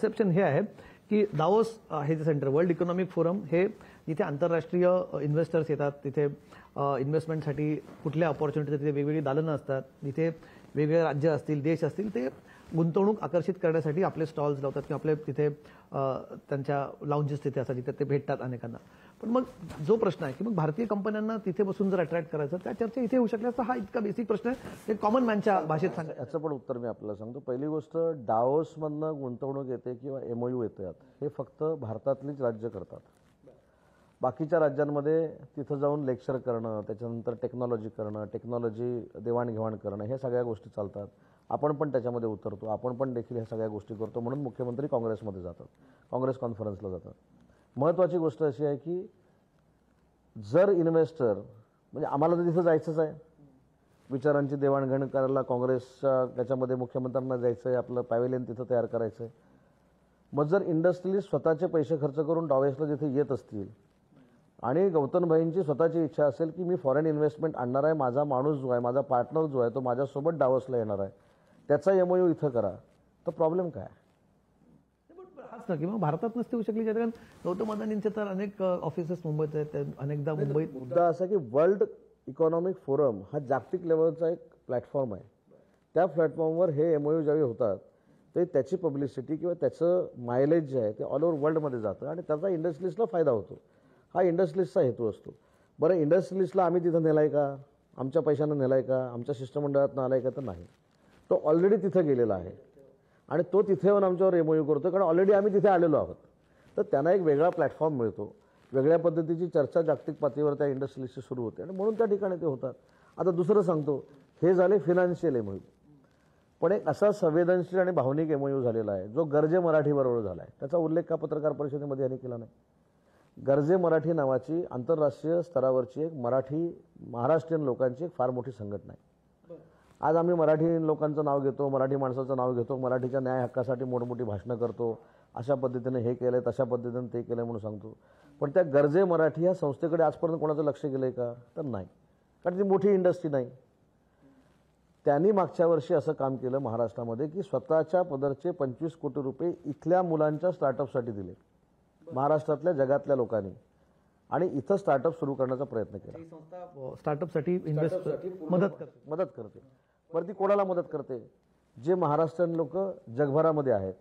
Perception हे आहे की दावोस हे जे सेंटर वर्ल्ड इकॉनॉमिक फोरम हे जिथे आंतरराष्ट्रीय इन्व्हेस्टर्स येतात, तिथे इन्व्हेस्टमेंटसाठी कुठल्या ऑपॉर्च्युनिटी, तिथे वेगवेगळी दालनं असतात, जिथे वेगवेगळे राज्य असतील, देश असतील, ते गुंतवणूक आकर्षित करण्यासाठी आपले स्टॉल्स लावतात किंवा आपले तिथे त्यांच्या लाउंजेस तिथे असतात, जिथे ते भेटतात अनेकांना. पण मग जो प्रश्न आहे की मग भारतीय कंपन्यांना तिथे बसून जर अट्रॅक्ट करायचं, त्या चर्चा इथे होऊ शकल्याचा हा इतका बेसिक प्रश्न आहे, ते कॉमन मॅनच्या भाषेत सांगा. याचं पण उत्तर मी आपल्याला सांगतो. पहिली गोष्ट, डावोसमधनं गुंतवणूक येते किंवा MOU येतात हे फक्त भारतातलीच राज्य करतात. बाकीच्या राज्यांमध्ये तिथं जाऊन लेक्चर करणं, त्याच्यानंतर टेक्नॉलॉजी करणं, टेक्नॉलॉजी देवाणघेवाण करणं, हे सगळ्या गोष्टी चालतात. आपण पण त्याच्यामध्ये उतरतो, आपण पण देखील ह्या सगळ्या गोष्टी करतो. म्हणून मुख्यमंत्री काँग्रेसमध्ये जातात, काँग्रेस कॉन्फरन्सला जातात. महत्त्वाची गोष्ट अशी आहे की जर इन्व्हेस्टर, म्हणजे आम्हाला तर तिथं जायचंच आहे, विचारांची देवाणघेवाण करायला काँग्रेसच्या त्याच्यामध्ये मुख्यमंत्र्यांना जायचं आहे, आपलं पॅव्हेलियन तिथं तयार करायचं आहे. मग जर इंडस्ट्रीज स्वतःचे पैसे खर्च करून डावोसला जिथे येत असतील आणि गौतम भाईंची स्वतःची इच्छा असेल की मी फॉरेन इन्व्हेस्टमेंट आणणार आहे, माझा माणूस जो आहे, माझा पार्टनर जो आहे, तो माझ्यासोबत डावोसला येणार आहे, त्याचा MOU इथं करा, तर प्रॉब्लेम काय? हाच ना की मग भारतात नसते होऊ शकली, कारण गौतम अदानींचे तर अनेक ऑफिसेस मुंबईत आहेत, अनेकदा मुंबईत. मुद्दा असा की वर्ल्ड इकॉनॉमिक फोरम हा जागतिक लेवलचा एक प्लॅटफॉर्म आहे. त्या प्लॅटफॉर्मवर हे MOU ज्यावेळी होतात ते त्याची पब्लिसिटी किंवा त्याचं मायलेज जे आहे ते ऑल ओव्हर वर्ल्डमध्ये जातं आणि त्याचा इंडस्ट्रीजला फायदा होतो. हा इंडस्ट्रीजचा हेतू असतो. बरं, इंडस्ट्रीजला आम्ही तिथं नेलाय का, आमच्या पैशानं नेलाय का, आमच्या शिष्टमंडळातनं आलाय का? तर नाही. तो ऑलरेडी तिथं गेलेला आहे आणि तो तिथे येऊन आमच्यावर MOU करतो, कारण ऑलरेडी आम्ही तिथे आलेलो आहोत. तर त्यांना एक वेगळा प्लॅटफॉर्म मिळतो, वेगळ्या पद्धतीची चर्चा जागतिक पातळीवर त्या इंडस्ट्रीजची सुरू होते आणि म्हणून त्या ठिकाणी ते होतात. आता दुसरं सांगतो, हे झाले फिनान्शियल MOU. पण एक असा संवेदनशील आणि भावनिक MOU झालेला आहे जो गर्जे मराठीबरोबर झाला आहे. त्याचा उल्लेख का पत्रकार परिषदेमध्ये यांनी केला नाही? गर्जे मराठी नावाची आंतरराष्ट्रीय स्तरावरची एक महाराष्ट्रीयन लोकांची एक फार मोठी संघटना आहे. आज आम्ही मराठी लोकांचं नाव घेतो, मराठी माणसाचं नाव घेतो, मराठीच्या न्याय हक्कासाठी मोठमोठी भाषणं करतो, अशा पद्धतीने हे केलंय, तशा पद्धतीने ते केलंय म्हणून सांगतो. पण त्या गर्जे मराठी या संस्थेकडे आजपर्यंत कोणाचं लक्ष गेलंय का? तर नाही, कारण ती मोठी इंडस्ट्री नाही. त्यांनी मागच्या वर्षी असं काम केलं महाराष्ट्रामध्ये की स्वतःच्या पदरचे 25 कोटी रुपये इथल्या मुलांच्या स्टार्टअपसाठी दिले, महाराष्ट्रातल्या जगातल्या लोकांनी, आणि इथं स्टार्टअप सुरू करण्याचा प्रयत्न केला. स्टार्टअपसाठी मदत करते. बरं, ती कोणाला मदत करते? जे महाराष्ट्रीयन लोक जगभरामध्ये आहेत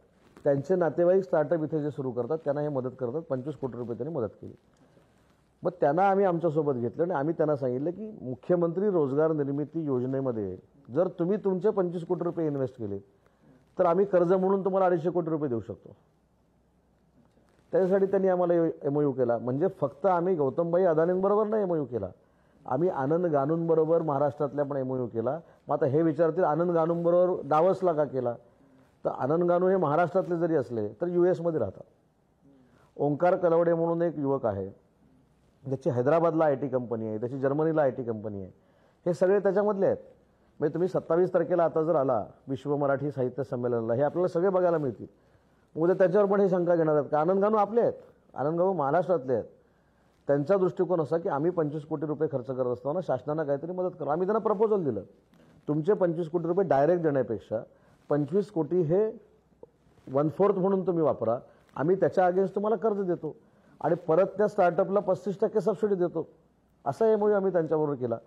त्यांचे नातेवाईक स्टार्टअप इथे जे सुरू करतात त्यांना हे मदत करतात. 25 कोटी रुपये त्यांनी मदत केली. मग त्यांना आम्ही आमच्यासोबत घेतलं आणि आम्ही त्यांना सांगितलं की मुख्यमंत्री रोजगार निर्मिती योजनेमध्ये जर तुम्ही तुमचे 25 कोटी रुपये इन्व्हेस्ट केले तर आम्ही कर्ज म्हणून तुम्हाला 250 कोटी रुपये देऊ शकतो. त्याच्यासाठी त्यांनी आम्हाला MOU केला. म्हणजे फक्त आम्ही गौतमभाई अदानींबरोबर नाही MOU केला, आम्ही आनंद गानूंबरोबर महाराष्ट्रातल्या पण MOU केला. मग आता हे विचारतील आनंद गानूंबरोबर डावसला का केला? तर आनंद गानू हे महाराष्ट्रातले जरी असले तर US मध्ये राहतात. ओंकार कलवडे म्हणून एक युवक आहे, त्याची हैदराबादला IT कंपनी आहे, त्याची जर्मनीला IT कंपनी आहे. हे सगळे त्याच्यामधले आहेत. म्हणजे तुम्ही 27 तारखेला आता जर आला विश्व मराठी साहित्य संमेलनाला, हे आपल्याला सगळे बघायला मिळतील. उद्या त्याच्यावर पण हे शंका घेणार आहेत का आनंद गानू आपले आहेत, आनंद गानू महाराष्ट्रातले आहेत. त्यांचा दृष्टिकोन असा की आम्ही 25 कोटी रुपये खर्च करत असताना शासनानं काहीतरी मदत करा. आम्ही त्यांना प्रपोजल दिलं, तुमचे 25 कोटी रुपये डायरेक्ट देण्यापेक्षा 25 कोटी हे 1/4 म्हणून तुम्ही वापरा, आम्ही त्याच्या अगेन्स्ट तुम्हाला कर्ज देतो आणि परत त्या स्टार्टअपला 35% सबसिडी देतो. असा MOU आम्ही त्यांच्याबरोबर केला.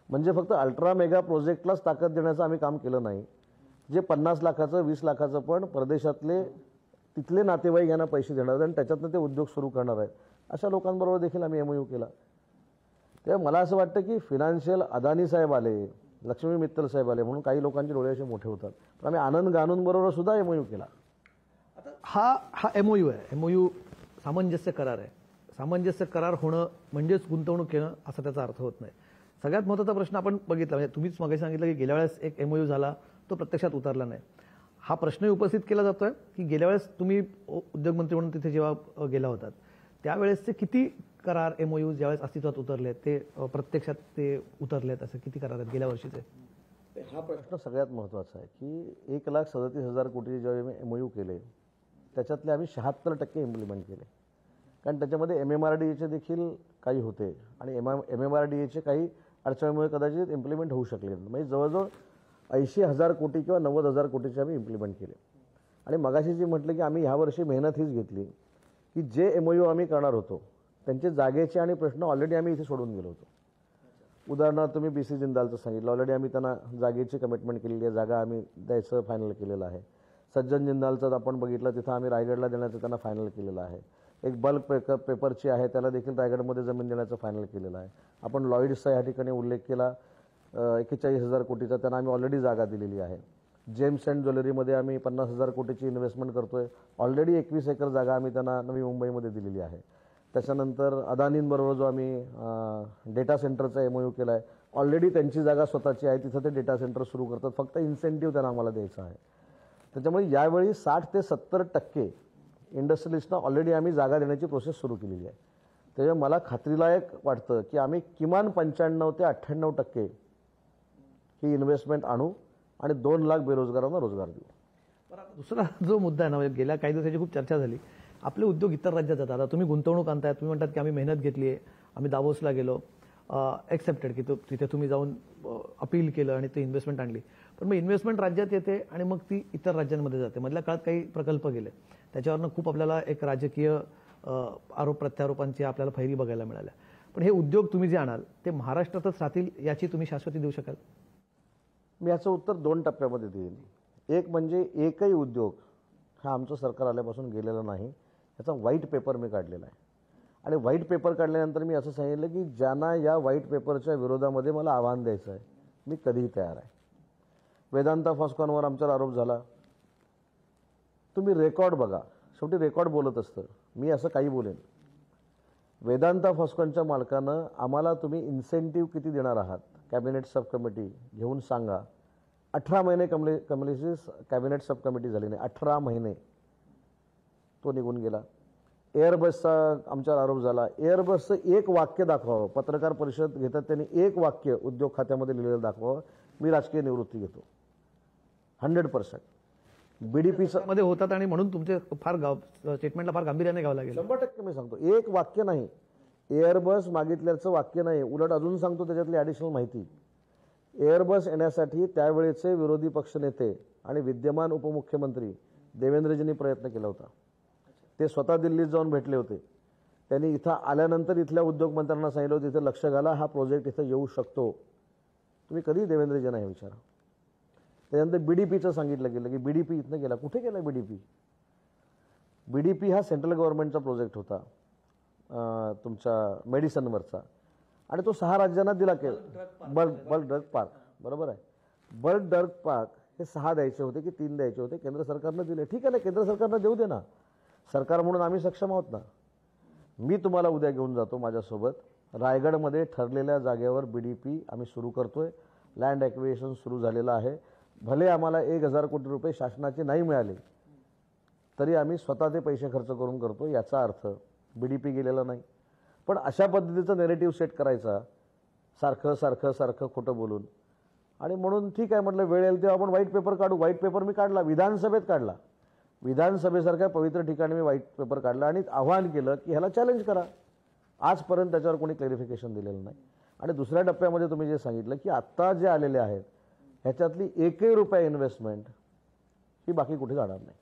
म्हणजे फक्त अल्ट्रा मेगा प्रोजेक्टलाच ताकद देण्याचं आम्ही काम केलं नाही, जे 50 लाखाचं 20 लाखाचं पण परदेशातले तिथले नातेवाईक यांना पैसे देणार आहेत आणि त्याच्यातनं ते उद्योग सुरू करणार आहेत, अशा लोकांबरोबर देखील आम्ही MOU केला. तेव्हा मला असं वाटतं की फिनान्शियल अदानी साहेब आले, लक्ष्मी मित्तल साहेब आले म्हणून काही लोकांचे डोळे असे मोठे होतात, पण आम्ही आनंद गानूंबरोबर सुद्धा MOU केला. हा MOU आहे, MOU सामंजस्य करार आहे. सामंजस्य करार होणं म्हणजेच गुंतवणूक केलं असा त्याचा अर्थ होत नाही. सगळ्यात महत्त्वाचा प्रश्न आपण बघितला, म्हणजे तुम्हीच मागे सांगितलं की गेल्या वेळेस एक MOU झाला, तो प्रत्यक्षात उतरला नाही. हा प्रश्नही उपस्थित केला जातोय की गेल्या वेळेस तुम्ही उद्योगमंत्री म्हणून तिथे जेव्हा गेला होतात त्यावेळेसचे किती करार MOU ज्यावेळेस अस्तित्वात उतरले ते प्रत्यक्षात ते उतरलेत, असं किती करार आहेत गेल्या वर्षीचे? हा प्रश्न सगळ्यात महत्त्वाचा आहे की 1,37,000 कोटी जेव्हा MOU केले त्याच्यातले आम्ही 76% इम्प्लिमेंट केले. कारण त्याच्यामध्ये MMRDAचे देखील काही होते आणि MMRDAचे काही अडचणीमुळे कदाचित इम्प्लिमेंट होऊ शकले. म्हणजे जवळजवळ 80,000 कोटी किंवा 90,000 कोटीचे आम्ही इम्प्लिमेंट केले. आणि मगाशी जी म्हटलं की आम्ही ह्या वर्षी मेहनत हीच घेतली की जे MOU आम्ही करणार होतो त्यांचे जागेचे आणि प्रश्न ऑलरेडी आम्ही इथे सोडून गेलो होतो. उदाहरणार्थ तुम्ही BC जिंदालचं सांगितलं, ऑलरेडी आम्ही त्यांना जागेची कमिटमेंट केलेली आहे, जागा आम्ही द्यायचं फायनल केलेलं आहे. सज्जन जिंदालचं आपण बघितलं, तिथं आम्ही रायगडला देण्याचं त्यांना फायनल केलेलं आहे. एक बल्क पेपरची आहे, त्याला देखील रायगडमध्ये जमीन देण्याचं फायनल केलेलं आहे. आपण लॉईड्सचा या ठिकाणी उल्लेख केला, 41,000 कोटीचा, त्यांना आम्ही ऑलरेडी जागा दिलेली आहे. जेम्स अँड ज्वेलरीमध्ये आम्ही 50,000 कोटीची इन्व्हेस्टमेंट करतोय, ऑलरेडी 21 एकर जागा आम्ही त्यांना नवी मुंबईमध्ये दिलेली आहे. त्याच्यानंतर अदानींबरोबर जो आम्ही डेटा सेंटरचा MOU केला आहे, ऑलरेडी त्यांची जागा स्वतःची आहे, तिथं ते डेटा सेंटर सुरू करतात, फक्त इन्सेंटिव्ह त्यांना आम्हाला द्यायचं आहे. त्याच्यामुळे यावेळी 60 ते 70% इंडस्ट्रियलिस्टना ऑलरेडी आम्ही जागा देण्याची प्रोसेस सुरू केलेली आहे. त्याच्यामुळे मला खात्रीलायक वाटतं की आम्ही किमान 95 ते 98% ही इन्व्हेस्टमेंट आणू आणि 2 लाख बेरोजगारांना रोजगार देऊ. बरं, आता दुसरा जो मुद्दा आहे ना, म्हणजे गेल्या काही दिवसाची खूप चर्चा झाली, आपले उद्योग इतर राज्यात जातात. आता तुम्ही गुंतवणूक आणताय, तुम्ही म्हणतात की आम्ही मेहनत घेतली आहे, आम्ही दावोसला गेलो, ॲक्सेप्टेड की तिथे तुम्ही जाऊन अपील केलं आणि ते इन्व्हेस्टमेंट आणली. पण मग इन्व्हेस्टमेंट राज्यात येते आणि मग ती इतर राज्यांमध्ये जाते. मधल्या काळात काही प्रकल्प गेले, त्याच्यावरनं खूप आपल्याला एक राजकीय आरोप प्रत्यारोपांची आपल्याला फैरी बघायला मिळाल्या. पण हे उद्योग तुम्ही जे आणाल ते महाराष्ट्रातच राहतील याची तुम्ही शाश्वती देऊ शकाल? मी याचं उत्तर 2 टप्प्यामध्ये देईन. एक म्हणजे एकही उद्योग हा आमचं सरकार आल्यापासून गेलेला नाही, याचा व्हाईट पेपर मी काढलेला आहे. आणि व्हाईट पेपर काढल्यानंतर मी असं सांगितलं की ज्यांना या व्हाईट पेपरच्या विरोधामध्ये मला आव्हान द्यायचं आहे, मी कधीही तयार आहे. वेदांता फॉस्कॉनवर आमच्यावर आरोप झाला, तुम्ही रेकॉर्ड बघा, शेवटी रेकॉर्ड बोलत असतं, मी असं काही बोलेन. वेदांता फॉस्कॉनच्या मालकानं आम्हाला तुम्ही इन्सेंटिव्ह किती देणार आहात, कॅबिनेट सब कमिटी घेऊन सांगा. 18 महिने कमलेशीस कॅबिनेट सब कमिटी झाली नाही, 18 महिने तो निघून गेला. एअरबसचा आमच्यावर आरोप झाला, एअरबसचं एक वाक्य दाखवावं, पत्रकार परिषद घेतात त्यांनी एक वाक्य उद्योग खात्यामध्ये लिहिलेलं दाखवावं, मी राजकीय निवृत्ती घेतो 100%. BDPचं मध्ये होतात आणि म्हणून तुमचे स्टेटमेंटला फार गांभीर्याने घ्यावं लागेल. 100% मी सांगतो, एक वाक्य नाही, एअरबस मागितल्याचं वाक्य नाही, उलट अजून सांगतो त्याच्यातली ॲडिशनल माहिती. एअरबस येण्यासाठी त्यावेळेचे विरोधी पक्षनेते आणि विद्यमान उपमुख्यमंत्री देवेंद्रजींनी प्रयत्न केला होता. ते स्वतः दिल्लीत जाऊन भेटले होते. त्यांनी इथं आल्यानंतर इथल्या उद्योगमंत्र्यांना सांगितलं होतं, इथं लक्ष घाला, हा प्रोजेक्ट इथं येऊ शकतो. तुम्ही कधी देवेंद्रजींना हे विचारा. त्याच्यानंतर BDPचं सांगितलं गेलं की BDP इथनं गेला, कुठे गेला BDP? BDP हा सेंट्रल गव्हर्नमेंटचा प्रोजेक्ट होता तुमच्या मेडिसनवरचा, आणि तो 6 राज्यांना दिला. बल्क ड्रग पार्क, बरोबर आहे. बल्क ड्रग पार्क हे 6 द्यायचे होते की 3 द्यायचे होते, केंद्र सरकारनं दिले. ठीक आहे ना, केंद्र सरकारनं देऊ दे ना, सरकार म्हणून आम्ही सक्षम आहोत ना. मी तुम्हाला उद्या घेऊन जातो माझ्यासोबत. रायगडमध्ये ठरलेल्या जागेवर BDP आम्ही सुरू करतोय, लँड ॲक्विजिशन सुरू झालेलं आहे. भले आम्हाला 1,000 कोटी रुपये शासनाचे नाही मिळाले तरी आम्ही स्वतः ते पैसे खर्च करून करतो, याचा अर्थ BDP गेलेला नाही. पण अशा पद्धतीचं नेरेटिव्ह सेट करायचा, सारखं खोटं बोलून, आणि म्हणून ठीक आहे म्हटलं, वेळ येईल तेव्हा आपण व्हाईट पेपर काढू. व्हाईट पेपर मी काढला, विधानसभेत काढला, विधानसभेसारख्या पवित्र ठिकाणी मी व्हाईट पेपर काढला आणि आव्हान केलं की ह्याला चॅलेंज करा. आजपर्यंत त्याच्यावर कोणी क्लॅरिफिकेशन दिलेलं नाही. आणि दुसऱ्या टप्प्यामध्ये तुम्ही जे सांगितलं की आत्ता जे आलेले आहेत ह्याच्यातली एकही रुपया इन्व्हेस्टमेंट ही बाकी कुठे जाणार नाही.